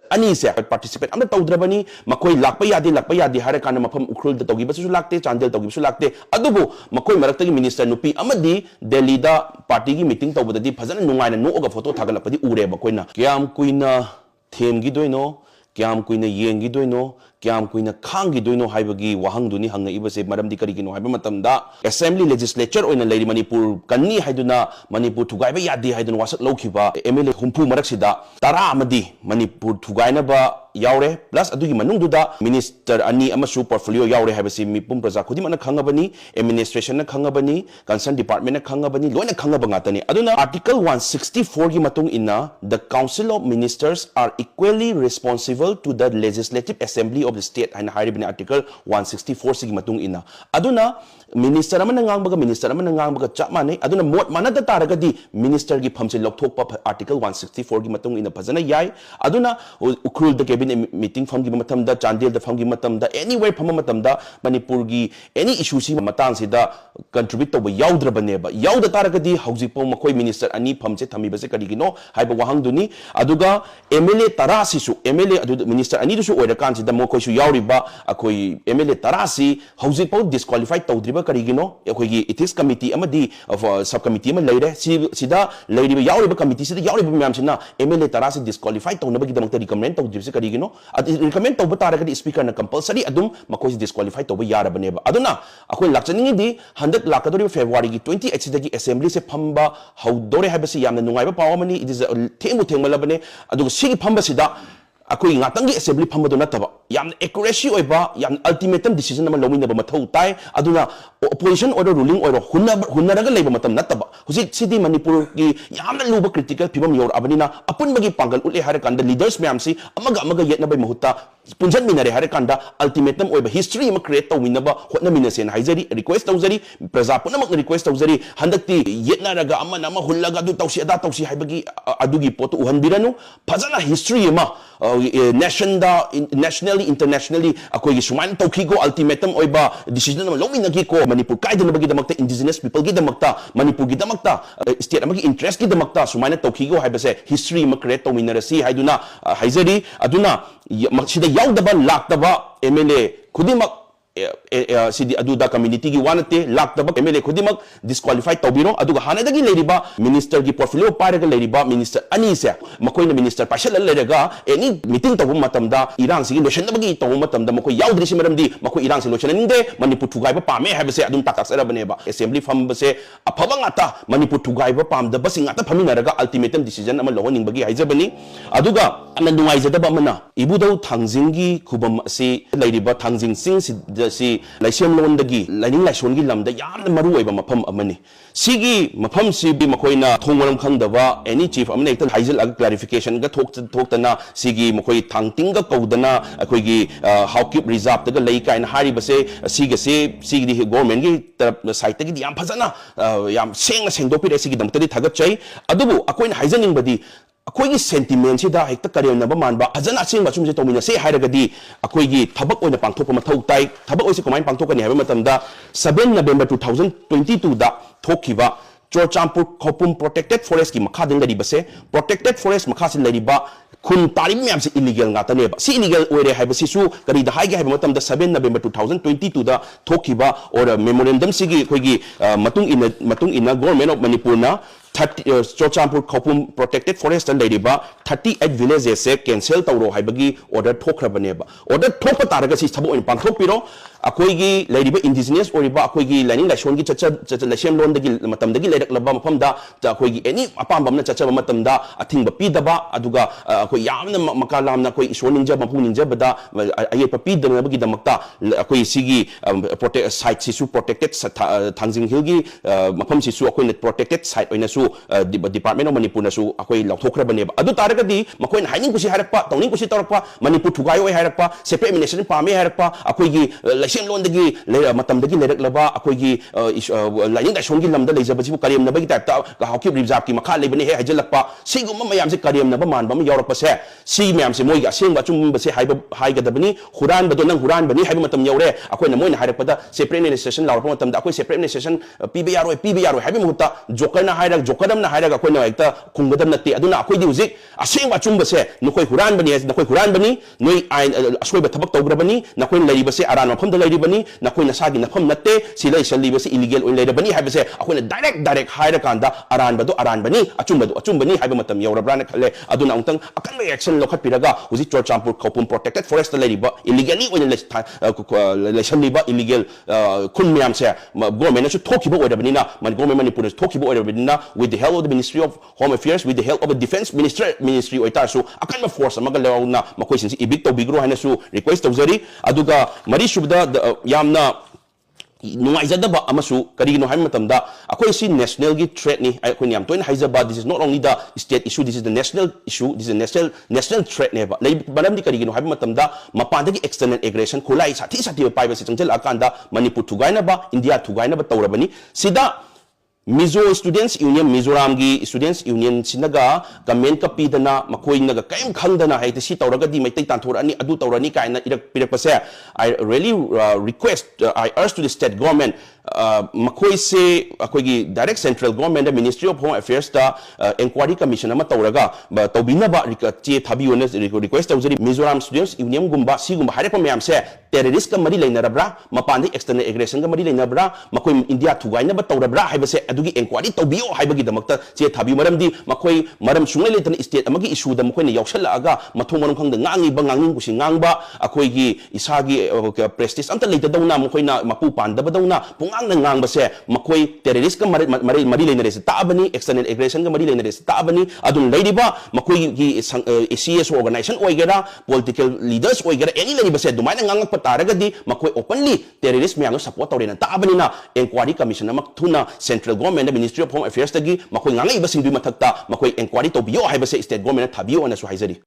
Ani se participate amna tawdrabani makoi lakpa yadi hare kana mafam ukrul da tawgi basu lakte chandel tawgi basu lakte adubu makoi marakta gi minister nupi amadi Delhi da party gi meeting tawbadadi phajana nungaina noga photo thagalapadi ure ba koina kyam kuina themgi doino kyam kuina yengi doino kyam kuina khangi doino haibagi wahang duni hangna ibase maramdi kari gino haiba matamda assembly legislature oina leiri Manipur kanni haiduna Manipur thugaiba yadi haiduna wasak lokhiba MLA humpu maraksida tara amadi Manipur Thugainaba yaure plus adugi manungduda minister ani amasu portfolio yaure haibasi mipum praja khudimana khangabani administration na khangabani concern department na khangabani loina khangaba ngatani aduna article 164 gi matung inna the council of ministers are equally responsible to the legislative assembly of the state and haribani article 164 sigi matung inna aduna minister amana ngangbaga chapmane aduna mot manada taragadi minister gi phamse lokthokpa article 164 gi matung inna phajana yai aduna ukrul the cabinet meeting from gi matamda chandel the from gi matamda anywhere phama matamda Manipur gi any issue si matang sida contribute to yaudra ba yauda taragadi haujipo makoi minister ani phamse thami base karigino haiba wahang duni aduga MLA tarasi su MLA adu minister ani su oira kan sida mokoi su yauriba akoi MLA tarasi haujipo disqualify tawdriba karigino akoi gi ethics committee amadi sub committee ma leire sida leiriba yauriba committee sida yauriba myam sina MLA tarasi disqualify tawna bagi damakta recommend tawdribse karigino recommend tawba taragadi speaker na compulsory adum makoi disqualify tawba yarabaneba aduna akoi lakchaningi di handak lakadori February gi 28 sidagi assembly se phamba haudore habasi yamna nungaiba pawamani it is thengmalabane aduga sigi phamba sida akoi ngatangi assembly phamba do nataba yam accuracy oiba yam ultimatum decision ama lomina ba mathau tai aduna opposition order ruling order hunaraga leiba matam nataba husi sidi Manipur gi yamna luba critical phibam yor abanina apun bagi pangal ule hare kanda leaders myam si amaga yetna bai mahutta punjan minare hare kanda ultimatum oiba history ma create tawina ba hotna minasen haizari request tawzari praja punamak request tawzari handakti yetna raga amana ma hullaga du tawsi ada tawsi haibagi adugi potu uhanbiranu phajana history ma nation da nationally internationally akoi suman tawki go ultimatum oiba decision ma lomina gi ko Manipur kaidana bagi damakta indigenous people gi damakta Manipur gi damakta state amagi interest gi damakta sumana tawki go haibase history ma create tawminarasi haiduna haizari aduna sida yaudaba laktaba MLA kudimak sidi aduda community gi wanate laktaba MLA kudimak disqualify tawbiro aduga hanadagi leiriba minister gi portfolio paraga leiriba minister ani se makoina minister paisal leiraga any meeting tawbu matamda irang sigi lotion bagi tawbu matamda makoi yaudri simaramdi makoi irang si lotion ninde Manipur thugaiba pame habase adum takaksara baneba assembly fam base aphabang ata Manipur thugaiba pamda basi ngata phaminaraga ultimatum decision ama lohoning bagi haijabani aduga anandungai jadaba mana ibudau thangjingi khubam si leiriba thangjing sing si laisem londagi laining laisongi lamda yamna maru oiba mafam amani sigi mafam si bi makoina thongwaram khangdaba any chief amna ekta haijal ag clarification ga thoktana sigi makoi thangtinga kaudana akoigi hawkip reserve daga lei kain hari base sigi di government gi site gi yam phajana yam sengdopire sigi damtadi thagat chai adubu akoina haijaning badi akoigi sentiment sida hekta karyanaba manba ajana asingba sumse tawmina se hairagadi akoigi thabak oina pangthokpa mathau tai thabak oise komai pangthokani haiba matamda 7 November 2022 da thokhiba Chochampur Khopum protected forest ki makhading lari base protected forest makhasin lari ba khun tarim myam se illegal ngata ba si illegal oire haiba sisu kari da haige haiba matamda 7 November 2022 da thokhiba or memorandum sigi koigi matung ina government of Manipur na Chochampur Khopum protected forest leriba 38 villages se cancel tawro haibagi order thokrabaneba order thokpa taraga si thabo in pangthokpiro akoigi leriba indigenous oriba akoigi lining laishon gi chacha lashem lon dagi matamdagi leiraklaba mafamda akoigi any apambam na chacha matamda athingba pidaba aduga akoi yamna makalamna koi isoninja mapuninja bada ayepa pidana bagi damakta akoi sigi protect site sisu protected thangjing hill gi mafam sisu akoi protected site oina su department of Manipur na su akoi lauthokrabaneba adu taragadi makoi haining kusi harakpa tawning kusi tarakpa Manipur thugai oi harakpa separate administration pame harakpa akoi gi laisem londagi matamdagi leiraklaba akoi gi lining daishon gi lamda leijabasi bu karem nabagi type ta hawkip reserve ki makha lebane he hajalakpa sigum mayam se karem naba manba ma yaurappa se si mayam se moi ga sengba chumba se haigadabani huran bado nang huran bani haiba matam yaure akoi na moina harakpada separate administration lawrpa matamda akoi separate administration PB yaroi haibi muhutta joker na hairak ꯊꯣꯛꯀꯗꯝꯅ ꯍꯥꯏꯔꯒ ꯑꯩꯈꯣꯏꯅ ꯍꯦꯛꯇ ꯈꯨꯝꯒꯗꯝ ꯅꯠꯇꯦ ꯑꯗꯨꯅ ꯑꯩꯈꯣꯏꯗꯤ ꯍꯧꯖꯤꯛ ꯑꯁꯦꯡꯕ ꯑꯆꯨꯝꯕꯁꯦ ꯅꯈꯣꯏ ꯍꯨꯔꯥꯟꯕꯅꯤ ꯅꯈꯣꯏ ꯍꯨꯔꯥꯟꯕꯅꯤ ꯅꯣꯏ ꯑꯁꯣꯏꯕ ꯊꯕꯛ ꯇꯧꯈ꯭ꯔꯕꯅꯤ ꯅꯈꯣꯏꯅ ꯂꯩꯔꯤꯕꯁꯦ ꯑꯔꯥꯟꯕ ꯃꯐꯝꯗ ꯂꯩꯔꯤꯕꯅꯤ ꯅꯈꯣꯏ ꯅꯁꯥꯒꯤ ꯅꯐꯝ ꯅꯠꯇꯦ ꯁꯤ ꯂꯩꯁꯜꯂꯤꯕꯁꯤ ꯏꯂꯤꯒꯦꯜ ꯑꯣꯏꯅ ꯂꯩꯔꯕꯅꯤ ꯍꯥꯏꯕꯁꯦ ꯑꯩꯈꯣꯏꯅ ꯗꯥꯏꯔꯦꯛ ꯍꯥꯏꯔꯀꯥꯟꯗ ꯑꯔꯥꯟꯕꯗꯣ ꯑꯔꯥꯟꯕꯅꯤ ꯑꯆꯨꯝꯕꯗꯣ ꯑꯆꯨꯝꯕꯅꯤ ꯍꯥꯏꯕ ꯃꯇꯝ ꯌꯧꯔꯕ꯭ꯔꯥꯅ ꯈꯜꯂꯦ ꯑꯗꯨꯅ ꯑꯃꯨꯛꯇꯪ ꯑꯀꯟꯕ ꯑꯦꯛꯁꯟ ꯂꯧꯈꯠꯄꯤꯔꯒ ꯍꯧꯖꯤꯛ ꯆꯨꯔꯆꯥꯟꯄꯨꯔ ꯈꯧꯄꯨꯝ ꯄ꯭ꯔꯣꯇꯦꯛꯇꯦꯗ ꯐꯣꯔꯦꯁꯇ ꯂꯩꯔꯤꯕ ꯏꯂꯤꯒꯦꯜꯂꯤ ꯑꯣꯏꯅ ꯂꯩꯁꯜꯂꯤꯕ ꯏꯂꯤꯒꯦल ꯈꯨꯟ ꯃꯌꯥꯝꯁꯦ ꯒꯣꯔꯃꯦꯟꯅꯁꯨ ꯊꯣꯛꯈꯤꯕ ꯑꯣꯏꯔꯕꯅꯤꯅ ꯒꯣꯔꯃꯦꯟ ꯃꯅꯤꯄꯨꯔꯗꯁꯨ ꯊꯣꯛꯈꯤꯕ ꯑꯣꯏꯔꯕꯅꯤना with the help of the Ministry of Home Affairs with the help of the Defense Ministry ꯑꯣꯏꯇꯥꯔꯁꯨ ꯑꯀꯟꯕ ꯐꯣꯔꯁ ꯑꯃꯒ ꯂꯧꯅ ꯃꯈꯣꯏꯁꯤꯡꯁꯤ ꯏꯕꯤꯛ ꯇꯧꯕꯤꯒ꯭ꯔꯣ ꯍꯥꯏꯅꯁꯨ ꯔꯤꯀ꯭ꯋꯦꯁ ꯇꯧꯖꯔꯤ ꯑꯗꯨꯒ ꯃꯔꯤꯁꯨꯕꯗ ꯌꯥꯝꯅ ꯅꯨꯡꯉꯥꯏꯖꯗꯕ ꯑꯃꯁꯨ ꯀꯔꯤꯒꯤꯅꯣ ꯍꯥꯏꯕ ꯃꯇꯝꯗ ꯑꯩꯈꯣꯏ ꯁꯤ ꯅꯦꯁꯅꯦꯜꯒꯤ ꯊ꯭ꯔꯦꯠꯅꯤ ꯑꯩꯈꯣꯏꯅ ꯌꯥꯝ ꯇꯣꯏꯅ ꯍꯥꯏꯖꯕ this is not only the state issue this is the national issue this is a national threat नेबा मरमदी करिगिनो हाबि मतमदा मपानदगी एक्सटर्नल एग्रेशन खुलाई साथी पाइबसे चंगजलआकांदा मणिपुर थुगाइनबा इंडिया थुगाइनबा तौरबनी सिदा मिजो स्टूडेंट्स यूनियन मिजोराम की स्टूडेंट्स यूनियन सिनगा कमेंट का पीदना मकोइनगा कयम खंगदना हाइते सी तौरगदी मैतै तांथोरनी अदु तौरनी कायना इरक पिरकपसे I really request I urge to the state government मखोई से अखोगी direct central government ministry of home affairs दा इंक्वायरी कमीशन अमा तौरगा तौबिनबा चे थाबियोने रिक्वेस्ट तौजरी मिजोराम स्टूडेंट्स यूनियन गुंबा सिगुंबा हारेप मयाम से टेररिस्ट का मरी लेनरब्रा मपानदे एक्सटर्नल एग्रेशन का मरी लेनरब्रा मखोई इंडिया थुगाइनबा तौरब्रा हाइबसे अदुगी इंक्वायरी तौबियो हाइबगीदमक्ता चे थाबि मरमदी मखोई मरम सुंगले लेतन स्टेट अमगी इशूदा मखोइना यावसलागा मथों मरम खंगदा ngangiba ngangingbusi ngangba अखोइगी इसागी प्रेस्टिज अंत लेतदौना मखोइना मपु पांदबदौना पुंगांगना ngangbase मखोइ टेररिस्ट का मरी लेनरेसे ताबनी एक्सटर्नल एग्रेशन का मरी लेनरेसे ताबनी अदुन लेरिबा मखोइगी एसीएस ऑर्गेनाइजेशन ओइगेरा पॉलिटिकल लीडर्स ओइगेरा एनी लेरिबसे दुमाइना nganगप तारगदी मखोइ ओपनली टेररिस्ट म्यानो सपोर्ट तौरेना ताबनीना इंक्वायरी कमीशन अमक थुना central government ministry of home affairs तगी मखोइ ngangai बसिंदुइ मथक्ता मखोइ इंक्वायरी तौबियो हाइबसे स्टेट गवर्नमेंट थाबियो अनसु हाइजरी